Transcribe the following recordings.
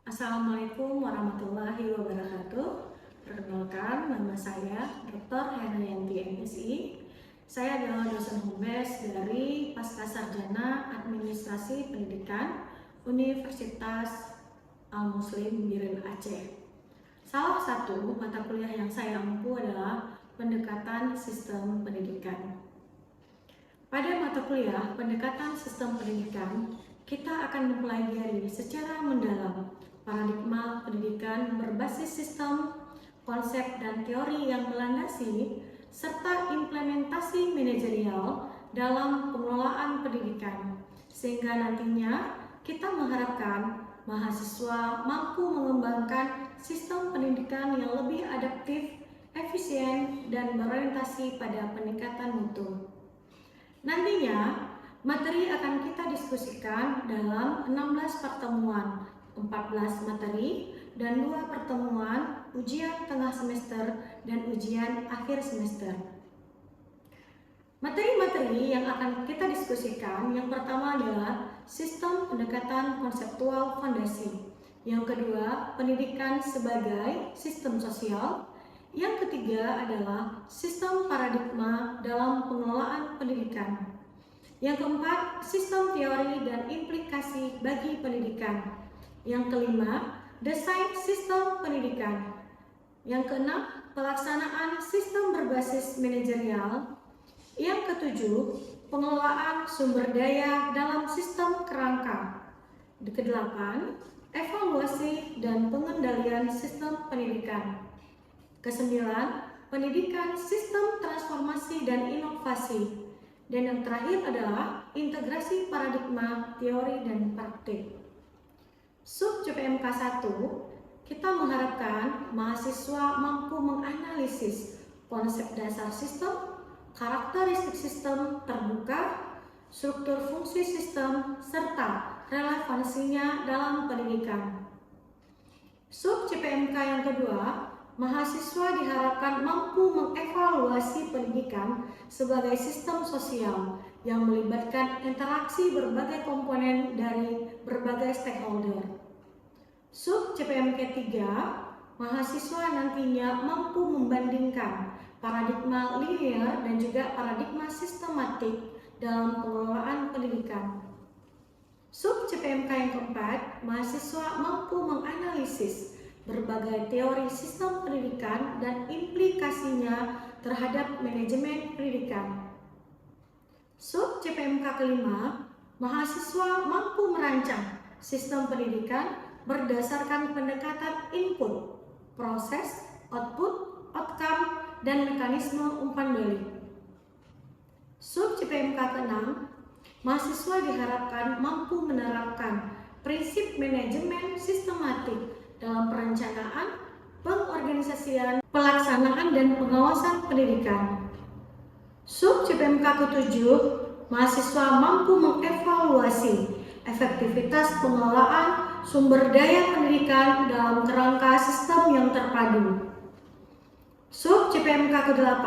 Assalamualaikum warahmatullahi wabarakatuh. Perkenalkan, nama saya Dr. Henrianti MSI. Saya adalah dosen humas dari Pascasarjana Administrasi Pendidikan Universitas Al-Muslim Biren Aceh. Salah satu mata kuliah yang saya ampu adalah pendekatan sistem pendidikan. Pada mata kuliah pendekatan sistem pendidikan, kita akan mempelajari secara mendalam paradigma pendidikan berbasis sistem, konsep dan teori yang melandasi, serta implementasi manajerial dalam pengelolaan pendidikan, sehingga nantinya kita mengharapkan mahasiswa mampu mengembangkan sistem pendidikan yang lebih adaptif, efisien, dan berorientasi pada peningkatan mutu. Nantinya, materi akan kita diskusikan dalam 16 pertemuan, 14 materi, dan 2 pertemuan ujian tengah semester dan ujian akhir semester. Materi-materi yang akan kita diskusikan, yang pertama adalah sistem pendekatan konseptual fondasi. Yang kedua, pendidikan sebagai sistem sosial. Yang ketiga adalah sistem paradigma dalam pengelolaan pendidikan. Yang keempat, sistem teori dan implikasi bagi pendidikan. Yang kelima, desain sistem pendidikan. Yang keenam, pelaksanaan sistem berbasis manajerial. Yang ketujuh, pengelolaan sumber daya dalam sistem kerangka. Kedelapan, evaluasi dan pengendalian sistem pendidikan. Kesembilan, pendidikan sistem transformasi dan inovasi. Dan yang terakhir adalah integrasi paradigma teori dan praktik. Sub CPMK 1, kita mengharapkan mahasiswa mampu menganalisis konsep dasar sistem, karakteristik sistem terbuka, struktur fungsi sistem, serta relevansinya dalam pendidikan. Sub CPMK yang kedua, mahasiswa diharapkan mampu mengevaluasi pendidikan sebagai sistem sosial yang melibatkan interaksi berbagai komponen dari berbagai stakeholder. Sub CPMK 3, mahasiswa nantinya mampu membandingkan paradigma linear dan juga paradigma sistematik dalam pengelolaan pendidikan. Sub CPMK yang keempat, mahasiswa mampu menganalisis berbagai teori sistem pendidikan dan implikasinya terhadap manajemen pendidikan. Sub CPMK kelima, mahasiswa mampu merancang sistem pendidikan berdasarkan pendekatan input, proses, output, outcome, dan mekanisme umpan balik. Sub CPMK ke-6, mahasiswa diharapkan mampu menerapkan prinsip manajemen sistematik dalam perencanaan, pengorganisasian, pelaksanaan, dan pengawasan pendidikan. Sub CPMK ke-7, mahasiswa mampu mengevaluasi efektivitas pengelolaan sumber daya pendidikan dalam kerangka sistem yang terpadu. Sub CPMK ke-8,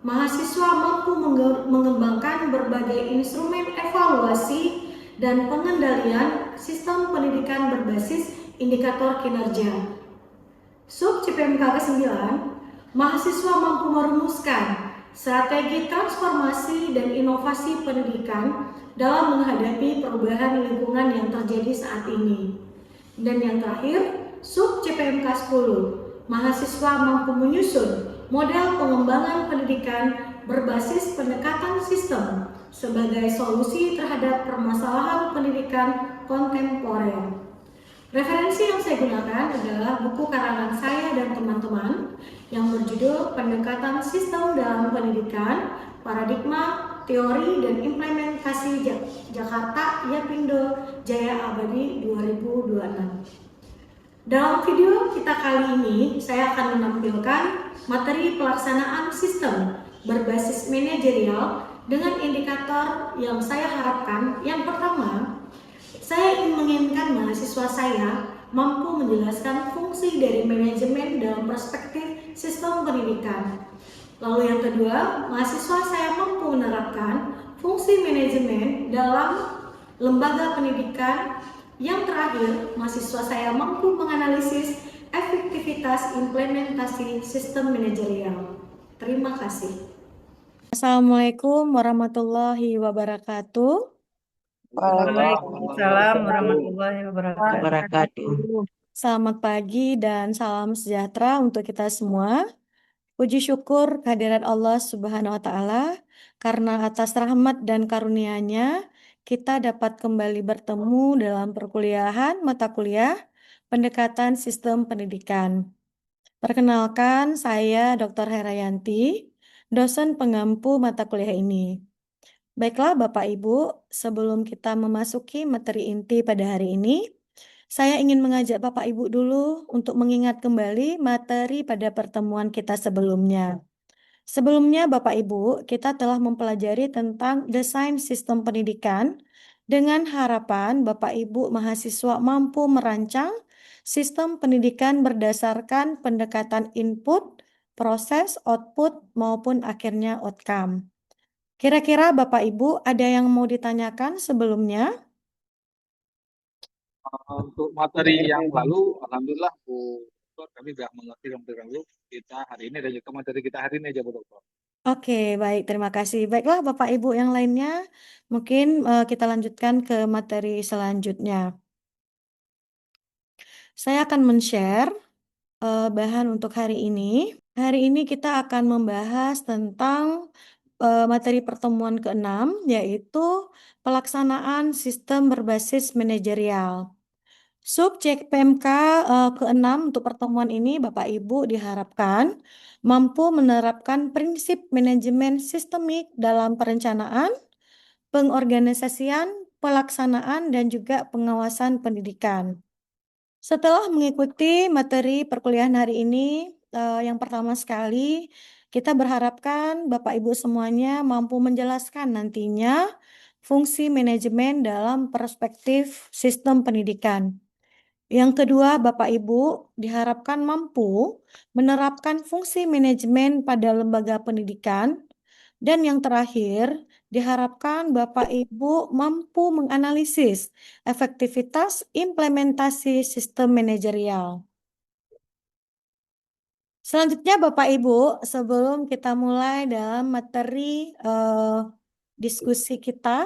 mahasiswa mampu mengembangkan berbagai instrumen evaluasi dan pengendalian sistem pendidikan berbasis indikator kinerja. Sub CPMK ke-9, mahasiswa mampu merumuskan strategi transformasi dan inovasi pendidikan dalam menghadapi perubahan lingkungan yang terjadi saat ini. Dan yang terakhir, Sub CPMK 10, mahasiswa mampu menyusun model pengembangan pendidikan berbasis pendekatan sistem sebagai solusi terhadap permasalahan pendidikan kontemporer. Referensi yang saya gunakan adalah buku karangan saya dan teman-teman yang berjudul Pendekatan Sistem dalam Pendidikan, Paradigma, Teori, dan Implementasi Jakarta Yapindo Jaya Abadi 2026. Dalam video kita kali ini, saya akan menampilkan materi pelaksanaan sistem berbasis manajerial dengan indikator yang saya harapkan. Yang pertama, saya menginginkan mahasiswa saya mampu menjelaskan fungsi dari manajemen dalam perspektif sistem pendidikan. Lalu yang kedua, mahasiswa saya mampu menerapkan fungsi manajemen dalam lembaga pendidikan Yang terakhir, mahasiswa saya mampu menganalisis efektivitas implementasi sistem manajerial. Terima kasih. Assalamualaikum warahmatullahi wabarakatuh. Waalaikumsalam warahmatullahi wabarakatuh. Selamat pagi dan salam sejahtera untuk kita semua. Puji syukur kehadiran Allah Subhanahu wa Ta'ala, karena atas rahmat dan karunia-Nya kita dapat kembali bertemu dalam perkuliahan mata kuliah pendekatan sistem pendidikan. Perkenalkan, saya Dr. Herayanti, dosen pengampu mata kuliah ini. Baiklah Bapak Ibu, sebelum kita memasuki materi inti pada hari ini, saya ingin mengajak Bapak Ibu dulu untuk mengingat kembali materi pada pertemuan kita sebelumnya. Sebelumnya Bapak Ibu, kita telah mempelajari tentang desain sistem pendidikan dengan harapan Bapak Ibu mahasiswa mampu merancang sistem pendidikan berdasarkan pendekatan input, proses, output, maupun akhirnya outcome. Kira-kira Bapak Ibu ada yang mau ditanyakan sebelumnya? Untuk materi yang lalu, alhamdulillah Bu Dokter, kami sudah mengerti yang lalu. Kita hari ini dan juga materi kita hari ini aja Bu Dokter. Oke, baik, terima kasih. Baiklah Bapak Ibu yang lainnya, mungkin kita lanjutkan ke materi selanjutnya. Saya akan men-share bahan untuk hari ini. Hari ini kita akan membahas tentang materi pertemuan ke-6, yaitu pelaksanaan sistem berbasis manajerial. Subjek PMK ke-6 untuk pertemuan ini Bapak Ibu diharapkan mampu menerapkan prinsip manajemen sistemik dalam perencanaan, pengorganisasian, pelaksanaan, dan juga pengawasan pendidikan. Setelah mengikuti materi perkuliahan hari ini, yang pertama sekali kita berharapkan Bapak Ibu semuanya mampu menjelaskan nantinya fungsi manajemen dalam perspektif sistem pendidikan. Yang kedua, Bapak Ibu diharapkan mampu menerapkan fungsi manajemen pada lembaga pendidikan. Dan yang terakhir, diharapkan Bapak Ibu mampu menganalisis efektivitas implementasi sistem manajerial. Selanjutnya Bapak Ibu, sebelum kita mulai dalam materi diskusi kita,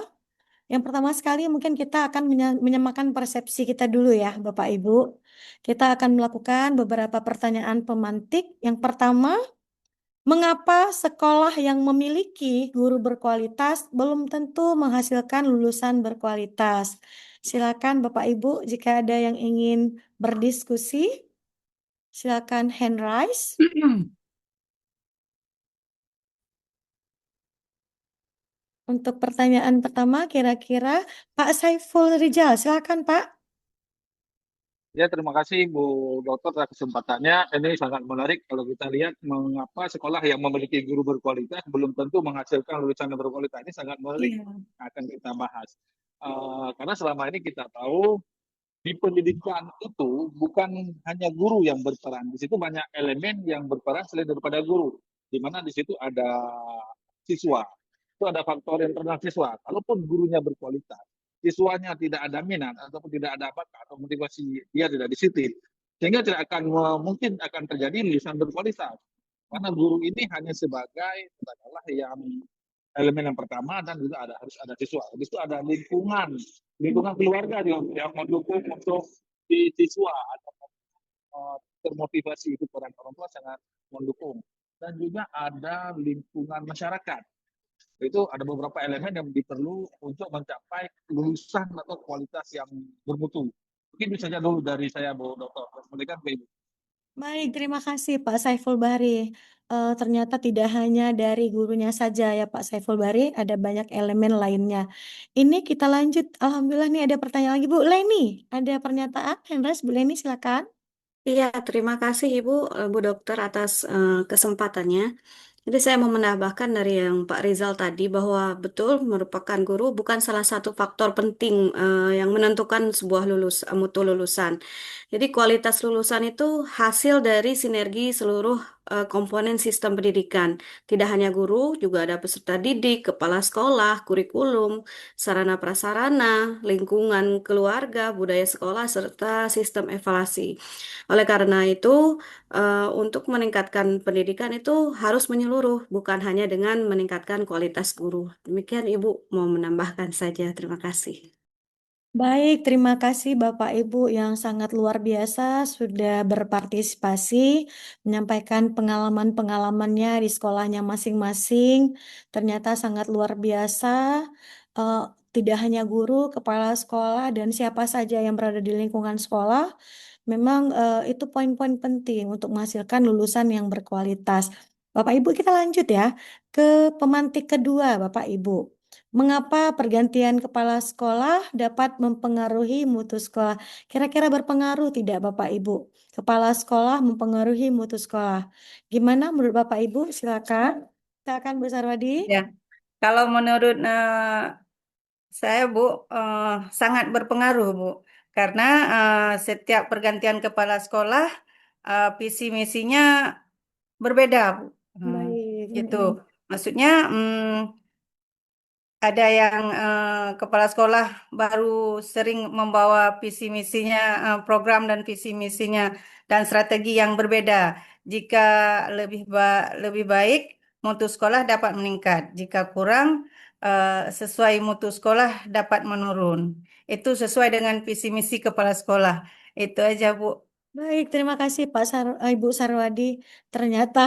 yang pertama sekali mungkin kita akan menyamakan persepsi kita dulu ya Bapak Ibu. Kita akan melakukan beberapa pertanyaan pemantik. Yang pertama, mengapa sekolah yang memiliki guru berkualitas belum tentu menghasilkan lulusan berkualitas? Silakan Bapak Ibu jika ada yang ingin berdiskusi, silakan hand raise. Untuk pertanyaan pertama kira-kira Pak Saiful Rijal, silakan Pak. Ya, terima kasih Bu Dokter atas kesempatannya. Ini sangat menarik kalau kita lihat mengapa sekolah yang memiliki guru berkualitas belum tentu menghasilkan lulusan yang berkualitas. Ini sangat menarik, Iya. akan kita bahas. Karena selama ini kita tahu di pendidikan itu bukan hanya guru yang berperan. Di situ banyak elemen yang berperan selain daripada guru. Di mana di situ ada siswa. Itu ada faktor internal siswa. Kalaupun gurunya berkualitas, siswanya tidak ada minat ataupun tidak ada bakat atau motivasi, dia tidak disiplin, sehingga tidak akan mungkin akan terjadi lulusan berkualitas. Karena guru ini hanya sebagai katakanlah yang elemen yang pertama, dan juga harus ada siswa. Di situ ada lingkungan keluarga yang mendukung untuk di siswa atau termotivasi, itu peran orang tua sangat mendukung. Dan juga ada lingkungan masyarakat. Itu ada beberapa elemen yang diperlu untuk mencapai lulusan atau kualitas yang bermutu. Mungkin bisa saja dulu dari saya, Bu Dokter. Kembalikan ke Ibu. Baik, terima kasih Pak Saiful Bahri. Ternyata tidak hanya dari gurunya saja ya Pak Saiful Bahri, ada banyak elemen lainnya. Ini kita lanjut. Alhamdulillah nih ada pertanyaan lagi Bu Leni. Ada pernyataan? Hendras Bu Leni silakan. Iya, terima kasih Bu Dokter atas kesempatannya. Jadi saya mau menambahkan dari yang Pak Rizal tadi bahwa betul merupakan guru bukan salah satu faktor penting yang menentukan sebuah mutu lulusan. Jadi kualitas lulusan itu hasil dari sinergi seluruh komponen sistem pendidikan. Tidak hanya guru, juga ada peserta didik, kepala sekolah, kurikulum, sarana prasarana, lingkungan keluarga, budaya sekolah, serta sistem evaluasi. Oleh karena itu, untuk meningkatkan pendidikan itu harus menyeluruh, bukan hanya dengan meningkatkan kualitas guru. Demikian Ibu mau menambahkan saja. Terima kasih. Baik, terima kasih Bapak Ibu yang sangat luar biasa sudah berpartisipasi, menyampaikan pengalaman-pengalamannya di sekolahnya masing-masing. Ternyata sangat luar biasa. Eh, Tidak hanya guru, kepala sekolah, dan siapa saja yang berada di lingkungan sekolah, memang itu poin-poin penting untuk menghasilkan lulusan yang berkualitas. Bapak Ibu, kita lanjut ya ke pemantik kedua, Bapak Ibu. Mengapa pergantian kepala sekolah dapat mempengaruhi mutu sekolah? Kira-kira berpengaruh tidak Bapak Ibu? Kepala sekolah mempengaruhi mutu sekolah. Gimana menurut Bapak Ibu? Silakan Bu Sarwadi. Ya, kalau menurut saya, Bu, sangat berpengaruh, Bu, karena setiap pergantian kepala sekolah, visi misinya berbeda, Bu. Baik. Gitu. Maksudnya ada yang kepala sekolah baru sering membawa visi misinya, program dan visi misinya dan strategi yang berbeda. Jika lebih baik, mutu sekolah dapat meningkat. Jika kurang, sesuai mutu sekolah dapat menurun. Itu sesuai dengan visi misi kepala sekolah. Itu aja, Bu. Baik, terima kasih Ibu Sarwadi. Ternyata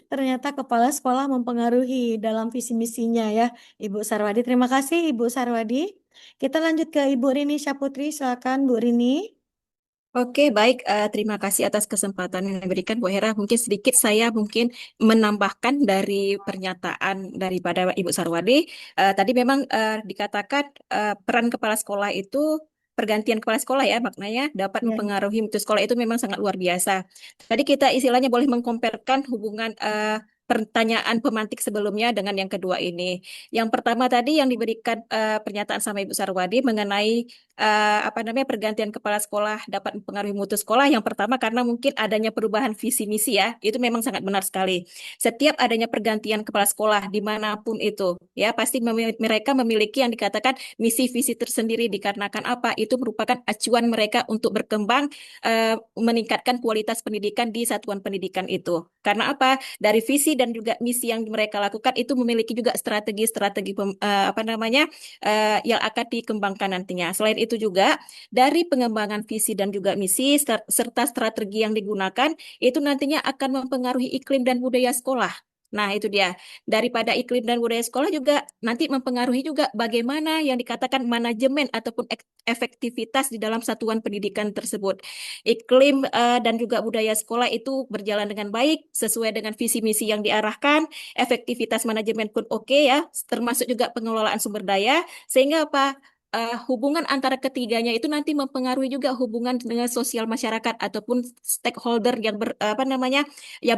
ternyata kepala sekolah mempengaruhi dalam visi misinya ya, Ibu Sarwadi. Terima kasih Ibu Sarwadi. Kita lanjut ke Ibu Rini Syaputri. Silakan Bu Rini. Oke, baik. Terima kasih atas kesempatan yang diberikan, Bu Hera. Mungkin sedikit saya mungkin menambahkan dari pernyataan daripada Ibu Sarwadi. Tadi memang dikatakan peran kepala sekolah itu pergantian kepala sekolah ya maknanya dapat Ya. mempengaruhi mutu sekolah itu memang sangat luar biasa. Tadi kita istilahnya boleh mengkomparkan hubungan pertanyaan pemantik sebelumnya dengan yang kedua ini. Yang pertama tadi yang diberikan pernyataan sama Ibu Sarwadi mengenai pergantian kepala sekolah dapat mempengaruhi mutu sekolah. Yang pertama karena mungkin adanya perubahan visi misi ya, itu memang sangat benar sekali. Setiap adanya pergantian kepala sekolah dimanapun itu, ya pasti mereka memiliki yang dikatakan misi visi tersendiri dikarenakan apa? Itu merupakan acuan mereka untuk berkembang, meningkatkan kualitas pendidikan di satuan pendidikan itu. Karena apa? Dari visi dan juga misi yang mereka lakukan itu memiliki juga strategi-strategi yang akan dikembangkan nantinya. Selain itu juga dari pengembangan visi dan juga misi serta strategi yang digunakan itu nantinya akan mempengaruhi iklim dan budaya sekolah. Nah, itu dia. Daripada iklim dan budaya sekolah juga nanti mempengaruhi juga bagaimana yang dikatakan manajemen ataupun efektivitas di dalam satuan pendidikan tersebut. Iklim dan juga budaya sekolah itu berjalan dengan baik sesuai dengan visi misi yang diarahkan, efektivitas manajemen pun oke ya, termasuk juga pengelolaan sumber daya, sehingga apa? Hubungan antara ketiganya itu nanti mempengaruhi juga hubungan dengan sosial masyarakat ataupun stakeholder yang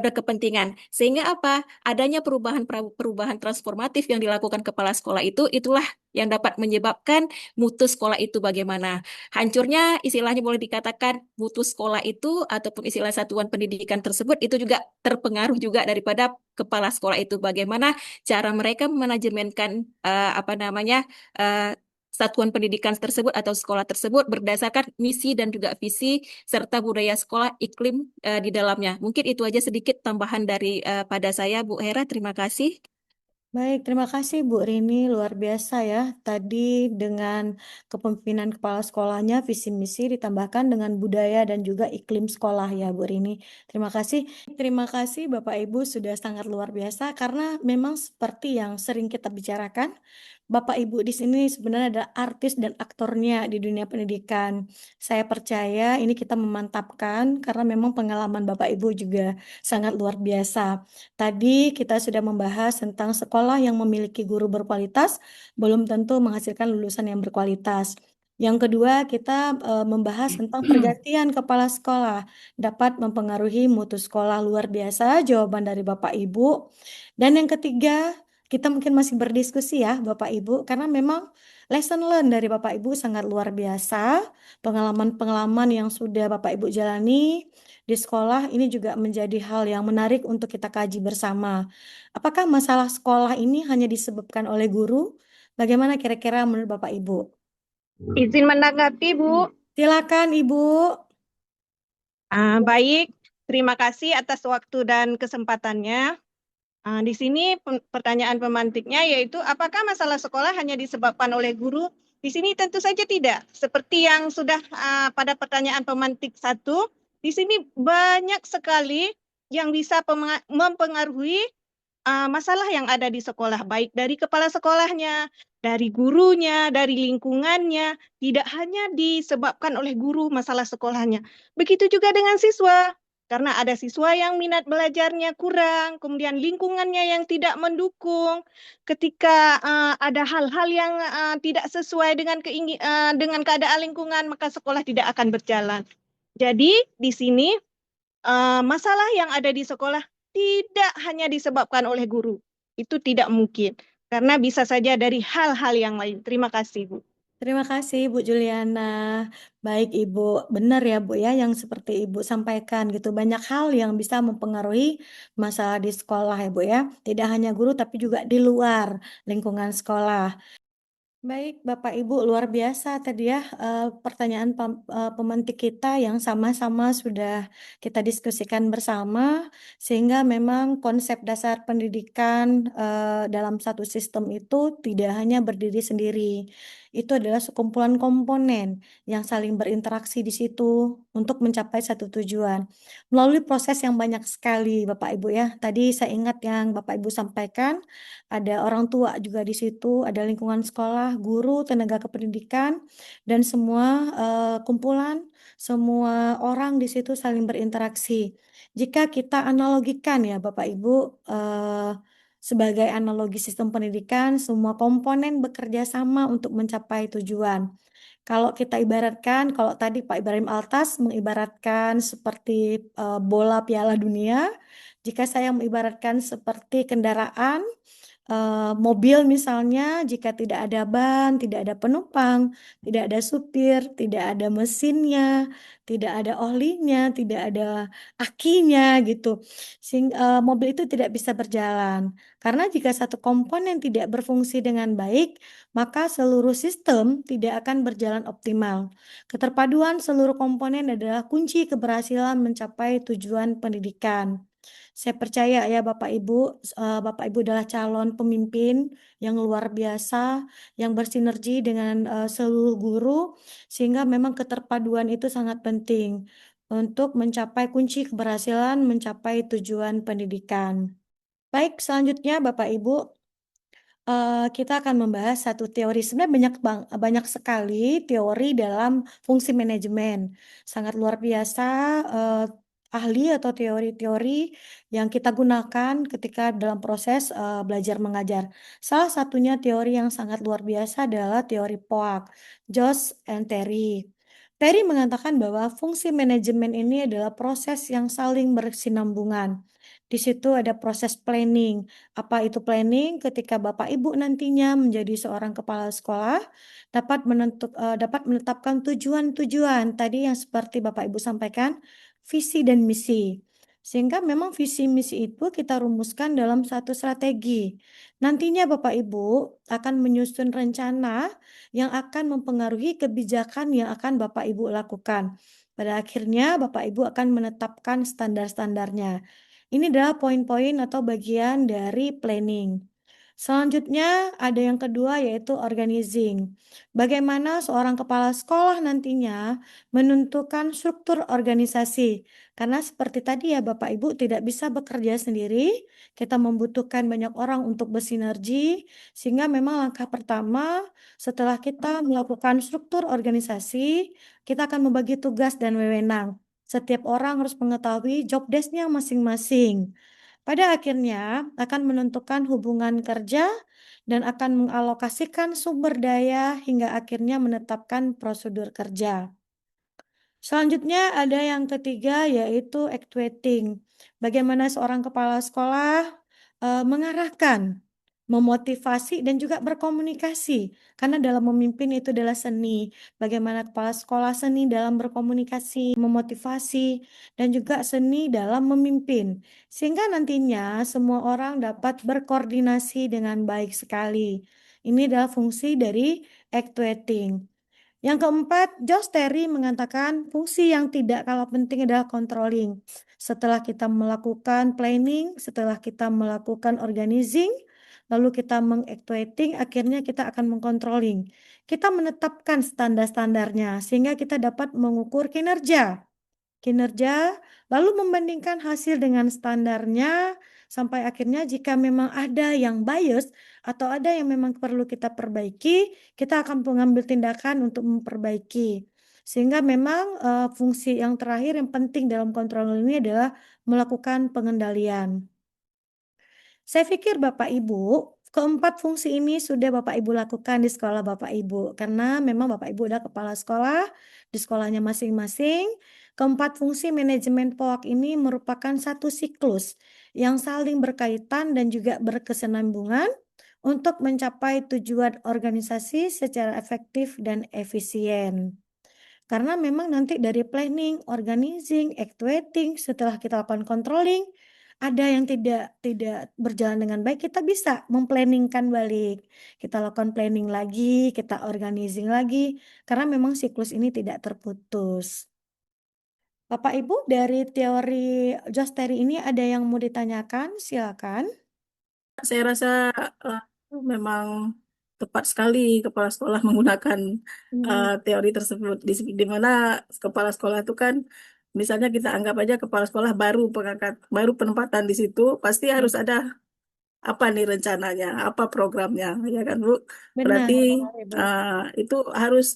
berkepentingan. Sehingga apa? Adanya perubahan transformatif yang dilakukan kepala sekolah itulah yang dapat menyebabkan mutu sekolah itu bagaimana. Hancurnya istilahnya boleh dikatakan mutu sekolah itu ataupun istilah satuan pendidikan tersebut itu juga terpengaruh juga daripada kepala sekolah itu bagaimana cara mereka memanajemenkan satuan pendidikan tersebut atau sekolah tersebut berdasarkan misi dan juga visi serta budaya sekolah iklim di dalamnya. Mungkin itu aja sedikit tambahan dari pada saya, Bu Hera. Terima kasih. Baik, terima kasih Bu Rini, luar biasa ya. Tadi dengan kepemimpinan kepala sekolahnya, visi misi ditambahkan dengan budaya dan juga iklim sekolah ya Bu Rini. Terima kasih. Terima kasih Bapak Ibu sudah sangat luar biasa karena memang seperti yang sering kita bicarakan, Bapak Ibu di sini sebenarnya ada artis dan aktornya di dunia pendidikan. Saya percaya ini kita memantapkan karena memang pengalaman Bapak Ibu juga sangat luar biasa. Tadi kita sudah membahas tentang sekolah yang memiliki guru berkualitas, belum tentu menghasilkan lulusan yang berkualitas. Yang kedua, kita membahas tentang pergantian kepala sekolah dapat mempengaruhi mutu sekolah. Luar biasa jawaban dari Bapak Ibu. Dan yang ketiga, kita mungkin masih berdiskusi ya Bapak Ibu, karena memang Lesson learn dari Bapak Ibu sangat luar biasa. Pengalaman-pengalaman yang sudah Bapak Ibu jalani di sekolah ini juga menjadi hal yang menarik untuk kita kaji bersama. Apakah masalah sekolah ini hanya disebabkan oleh guru? Bagaimana kira-kira menurut Bapak Ibu? Izin menanggapi, Bu. Silakan Ibu. Baik, terima kasih atas waktu dan kesempatannya. Di sini pertanyaan pemantiknya yaitu apakah masalah sekolah hanya disebabkan oleh guru? Di sini tentu saja tidak. Seperti yang sudah pada pertanyaan pemantik 1, di sini banyak sekali yang bisa mempengaruhi masalah yang ada di sekolah, baik dari kepala sekolahnya, dari gurunya, dari lingkungannya, tidak hanya disebabkan oleh guru masalah sekolahnya. Begitu juga dengan siswa, karena ada siswa yang minat belajarnya kurang, kemudian lingkungannya yang tidak mendukung. Ketika ada hal-hal yang tidak sesuai dengan keadaan lingkungan, maka sekolah tidak akan berjalan. Jadi di sini masalah yang ada di sekolah tidak hanya disebabkan oleh guru. Itu tidak mungkin. Karena bisa saja dari hal-hal yang lain. Terima kasih, Bu. Terima kasih Bu Juliana. Baik Ibu, benar ya Bu ya yang seperti Ibu sampaikan gitu. Banyak hal yang bisa mempengaruhi masalah di sekolah ya Bu ya. Tidak hanya guru tapi juga di luar lingkungan sekolah. Baik, Bapak Ibu, luar biasa tadi ya pertanyaan pemantik kita yang sama-sama sudah kita diskusikan bersama, sehingga memang konsep dasar pendidikan dalam satu sistem itu tidak hanya berdiri sendiri. Itu adalah sekumpulan komponen yang saling berinteraksi di situ untuk mencapai satu tujuan. Melalui proses yang banyak sekali, Bapak Ibu ya. Tadi saya ingat yang Bapak Ibu sampaikan, ada orang tua juga di situ, ada lingkungan sekolah, guru, tenaga kependidikan, dan semua kumpulan, semua orang di situ saling berinteraksi. Jika kita analogikan ya Bapak Ibu, sebagai analogi sistem pendidikan, semua komponen bekerja sama untuk mencapai tujuan. Kalau kita ibaratkan, kalau tadi Pak Ibrahim Altas mengibaratkan seperti bola Piala Dunia, jika saya mengibaratkan seperti kendaraan, mobil misalnya, jika tidak ada ban, tidak ada penumpang, tidak ada supir, tidak ada mesinnya, tidak ada olinya, tidak ada akinya gitu. Mobil itu tidak bisa berjalan. Karena jika satu komponen tidak berfungsi dengan baik, maka seluruh sistem tidak akan berjalan optimal. Keterpaduan seluruh komponen adalah kunci keberhasilan mencapai tujuan pendidikan. Saya percaya ya Bapak Ibu adalah calon pemimpin yang luar biasa, yang bersinergi dengan seluruh guru, sehingga memang keterpaduan itu sangat penting untuk mencapai kunci keberhasilan mencapai tujuan pendidikan. Baik, selanjutnya Bapak Ibu, kita akan membahas satu teori. Sebenarnya banyak sekali teori dalam fungsi manajemen. Sangat luar biasa ahli atau teori-teori yang kita gunakan ketika dalam proses belajar mengajar. Salah satunya teori yang sangat luar biasa adalah teori POAK, Josh and Terry. Terry mengatakan bahwa fungsi manajemen ini adalah proses yang saling berkesinambungan. Di situ ada proses planning. Apa itu planning? Ketika Bapak Ibu nantinya menjadi seorang kepala sekolah, dapat menetapkan tujuan-tujuan tadi yang seperti Bapak Ibu sampaikan, visi dan misi. Sehingga memang visi misi itu kita rumuskan dalam satu strategi. Nantinya Bapak Ibu akan menyusun rencana yang akan mempengaruhi kebijakan yang akan Bapak Ibu lakukan. Pada akhirnya Bapak Ibu akan menetapkan standar-standarnya. Ini adalah poin-poin atau bagian dari planning. Selanjutnya ada yang kedua yaitu organizing. Bagaimana seorang kepala sekolah nantinya menentukan struktur organisasi. Karena seperti tadi ya Bapak Ibu tidak bisa bekerja sendiri, kita membutuhkan banyak orang untuk bersinergi, sehingga memang langkah pertama setelah kita melakukan struktur organisasi, kita akan membagi tugas dan wewenang. Setiap orang harus mengetahui job desk-nya masing-masing. Pada akhirnya akan menentukan hubungan kerja dan akan mengalokasikan sumber daya hingga akhirnya menetapkan prosedur kerja. Selanjutnya ada yang ketiga yaitu actuating. Bagaimana seorang kepala sekolah mengarahkan memotivasi, dan juga berkomunikasi. Karena dalam memimpin itu adalah seni. Bagaimana kepala sekolah seni dalam berkomunikasi, memotivasi, dan juga seni dalam memimpin. Sehingga nantinya semua orang dapat berkoordinasi dengan baik sekali. Ini adalah fungsi dari actuating. Yang keempat, Josh Terry mengatakan fungsi yang tidak kalah penting adalah controlling. Setelah kita melakukan planning, setelah kita melakukan organizing, lalu kita mengactuating, akhirnya kita akan mengcontrolling. Kita menetapkan standar-standarnya sehingga kita dapat mengukur kinerja, lalu membandingkan hasil dengan standarnya, sampai akhirnya jika memang ada yang bias atau ada yang memang perlu kita perbaiki, kita akan mengambil tindakan untuk memperbaiki. Sehingga memang fungsi yang terakhir yang penting dalam kontrol ini adalah melakukan pengendalian. Saya pikir Bapak Ibu, keempat fungsi ini sudah Bapak Ibu lakukan di sekolah Bapak Ibu. Karena memang Bapak Ibu adalah kepala sekolah di sekolahnya masing-masing. Keempat fungsi manajemen POAK ini merupakan satu siklus yang saling berkaitan dan juga berkesinambungan untuk mencapai tujuan organisasi secara efektif dan efisien. Karena memang nanti dari planning, organizing, actuating, setelah kita lakukan controlling, ada yang tidak berjalan dengan baik, kita bisa memplanningkan balik. Kita lakukan planning lagi, kita organizing lagi, karena memang siklus ini tidak terputus. Bapak Ibu, dari teori Josh Terry ini ada yang mau ditanyakan? Silakan. Saya rasa eh, memang tepat sekali kepala sekolah menggunakan teori tersebut di mana kepala sekolah itu kan misalnya kita anggap aja kepala sekolah baru penempatan di situ pasti harus ada apa nih rencananya, apa programnya, ya kan Bu? Benar, Berarti benar, Ibu. itu harus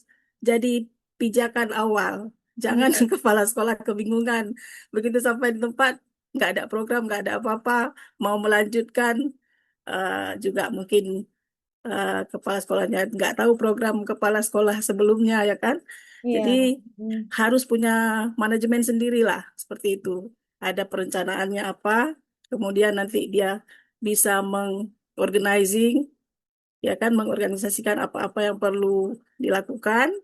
jadi pijakan awal. Jangan Iya. kepala sekolah kebingungan. Begitu sampai di tempat, nggak ada program, nggak ada apa-apa, mau melanjutkan juga mungkin kepala sekolahnya nggak tahu program kepala sekolah sebelumnya, ya kan? Iya. Jadi harus punya manajemen sendiri lah, seperti itu. Ada perencanaannya apa, kemudian nanti dia bisa mengorganizing, ya kan, mengorganisasikan apa-apa yang perlu dilakukan.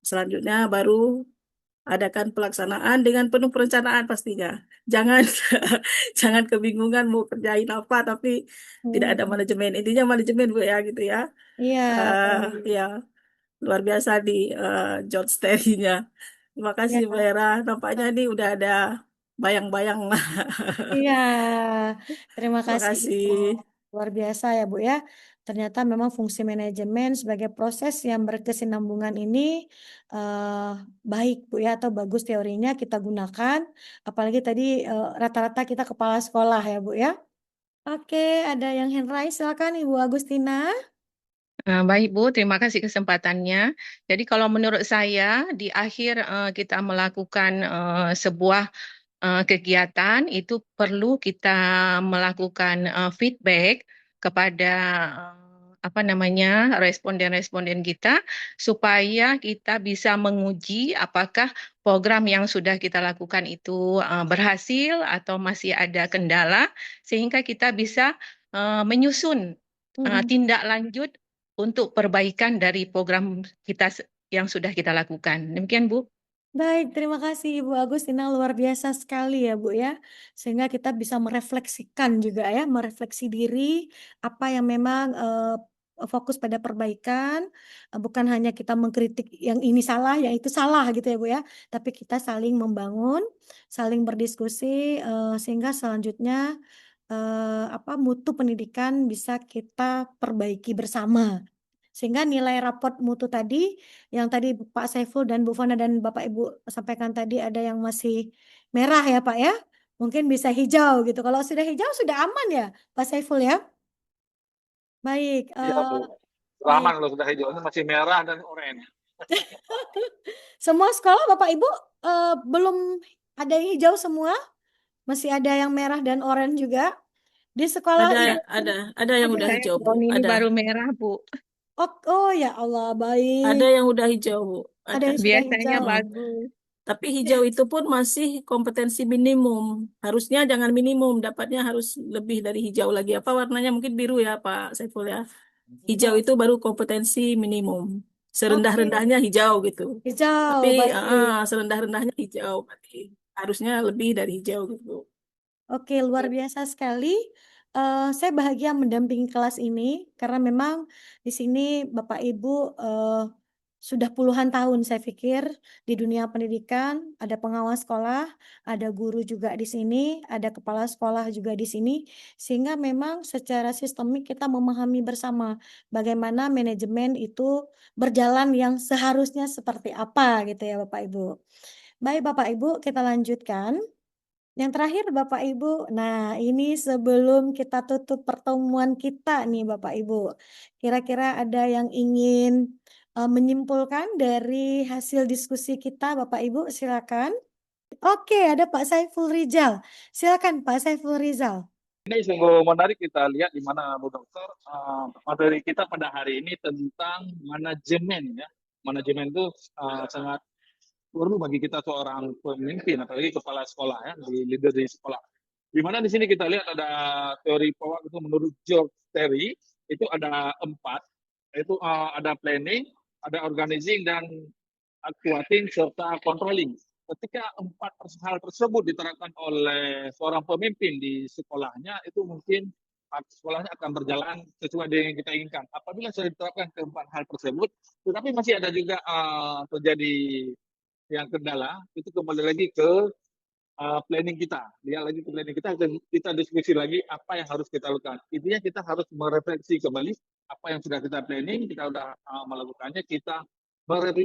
Selanjutnya baru adakan pelaksanaan dengan penuh perencanaan pastinya. Jangan jangan kebingungan mau kerjain apa tapi tidak ada manajemen. Intinya manajemen Bu ya gitu ya. Iya. Ya luar biasa di George Terry-nya. Terima kasih Iya. Bu Era. Nampaknya ini udah ada bayang-bayang. Iya, terima Terima kasih kasih. Ibu. Luar biasa ya Bu ya. Ternyata memang fungsi manajemen sebagai proses yang berkesinambungan ini baik Bu ya, atau bagus teorinya kita gunakan. Apalagi tadi rata-rata kita kepala sekolah ya Bu ya. Oke, ada yang hand raise, silakan Ibu Agustina. Baik Bu, terima kasih kesempatannya. Jadi kalau menurut saya di akhir kita melakukan sebuah kegiatan itu perlu kita melakukan feedback kepada apa namanya responden-responden kita supaya kita bisa menguji apakah program yang sudah kita lakukan itu berhasil atau masih ada kendala sehingga kita bisa menyusun tindak lanjut untuk perbaikan dari program kita yang sudah kita lakukan. Demikian Bu. Baik, terima kasih Ibu Agustina, luar biasa sekali ya Bu ya. Sehingga kita bisa merefleksikan juga ya, merefleksi diri apa yang memang fokus pada perbaikan, bukan hanya kita mengkritik yang ini salah, yang itu salah gitu ya Bu ya, tapi kita saling membangun, saling berdiskusi sehingga selanjutnya mutu pendidikan bisa kita perbaiki bersama. Sehingga nilai raport mutu tadi, yang tadi Pak Saiful dan Bu Fana dan Bapak Ibu sampaikan tadi ada yang masih merah ya Pak ya, mungkin bisa hijau gitu. Kalau sudah hijau sudah aman ya Pak Saiful ya? Baik, Iya Bu. baik. Aman kalau sudah hijau, ini masih merah dan oranye. Semua sekolah Bapak Ibu belum ada yang hijau semua? Masih ada yang merah dan oranye juga? Di sekolah Ibu? Ada yang udah Saya hijau Bu. tahun ini Ada. baru merah Bu. Oh ya Allah, baik. Ada yang udah hijau Bu. Ada yang sudah Biasanya hijau. bagus. Tapi hijau itu pun masih kompetensi minimum. Harusnya jangan minimum, dapatnya harus lebih dari hijau lagi. Apa warnanya mungkin biru ya Pak Saiful ya. Hijau Oh, itu baru kompetensi minimum. oke, Serendah-rendahnya hijau gitu. Tapi hijau, baik. serendah-rendahnya hijau. Berarti harusnya lebih dari hijau gitu. Oke, luar biasa sekali. Saya bahagia mendampingi kelas ini karena memang di sini Bapak Ibu sudah puluhan tahun saya pikir di dunia pendidikan, ada pengawas sekolah, ada guru juga di sini, ada kepala sekolah juga di sini, sehingga memang secara sistemik kita memahami bersama bagaimana manajemen itu berjalan yang seharusnya seperti apa gitu ya Bapak Ibu. Baik Bapak Ibu, kita lanjutkan. Yang terakhir Bapak Ibu, nah ini sebelum kita tutup pertemuan kita nih Bapak Ibu, kira-kira ada yang ingin menyimpulkan dari hasil diskusi kita Bapak Ibu silakan. Oke, ada Pak Saiful Rizal. Silakan Pak Saiful Rizal. Ini sungguh menarik kita lihat di mana Bu Dokter, materi kita pada hari ini tentang manajemen ya. Manajemen itu sangat perlu bagi kita seorang pemimpin, apalagi kepala sekolah ya, di leader di sekolah. Di mana di sini kita lihat ada teori Powak itu menurut George Terry itu ada 4, yaitu ada planning, ada organizing dan actuating serta controlling. Ketika 4 hal tersebut diterapkan oleh seorang pemimpin di sekolahnya, itu mungkin sekolahnya akan berjalan sesuai dengan yang kita inginkan. Apabila sudah diterapkan keempat hal tersebut, tetapi masih ada juga terjadi yang kendala, itu kembali lagi ke planning kita. Lihat lagi ke planning kita, dan kita diskusi lagi apa yang harus kita lakukan. Intinya kita harus merefleksi kembali apa yang sudah kita planning, kita sudah melakukannya, kita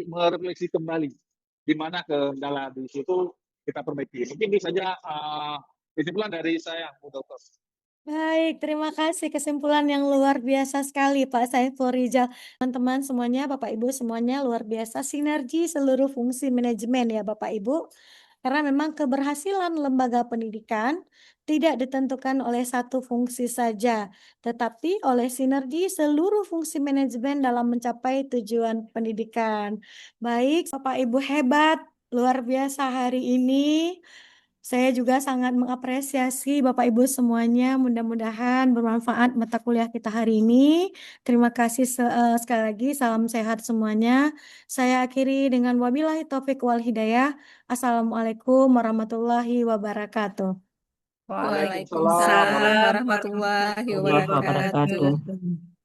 merefleksi kembali di mana kendala di situ kita perbaiki. Mungkin itu saja kesimpulan dari saya, Bu Dokter. Baik, terima kasih kesimpulan yang luar biasa sekali Pak Saiful Rizal. Teman-teman semuanya, Bapak Ibu semuanya luar biasa sinergi seluruh fungsi manajemen ya Bapak Ibu. Karena memang keberhasilan lembaga pendidikan tidak ditentukan oleh satu fungsi saja, tetapi oleh sinergi seluruh fungsi manajemen dalam mencapai tujuan pendidikan. Baik, Bapak Ibu hebat, luar biasa hari ini. Saya juga sangat mengapresiasi Bapak Ibu semuanya. Mudah-mudahan bermanfaat mata kuliah kita hari ini. Terima kasih sekali lagi. Salam sehat semuanya. Saya akhiri dengan wabillahi taufik wal hidayah. Assalamualaikum warahmatullahi wabarakatuh. Waalaikumsalam warahmatullahi warahmatullahi wabarakatuh. wabarakatuh.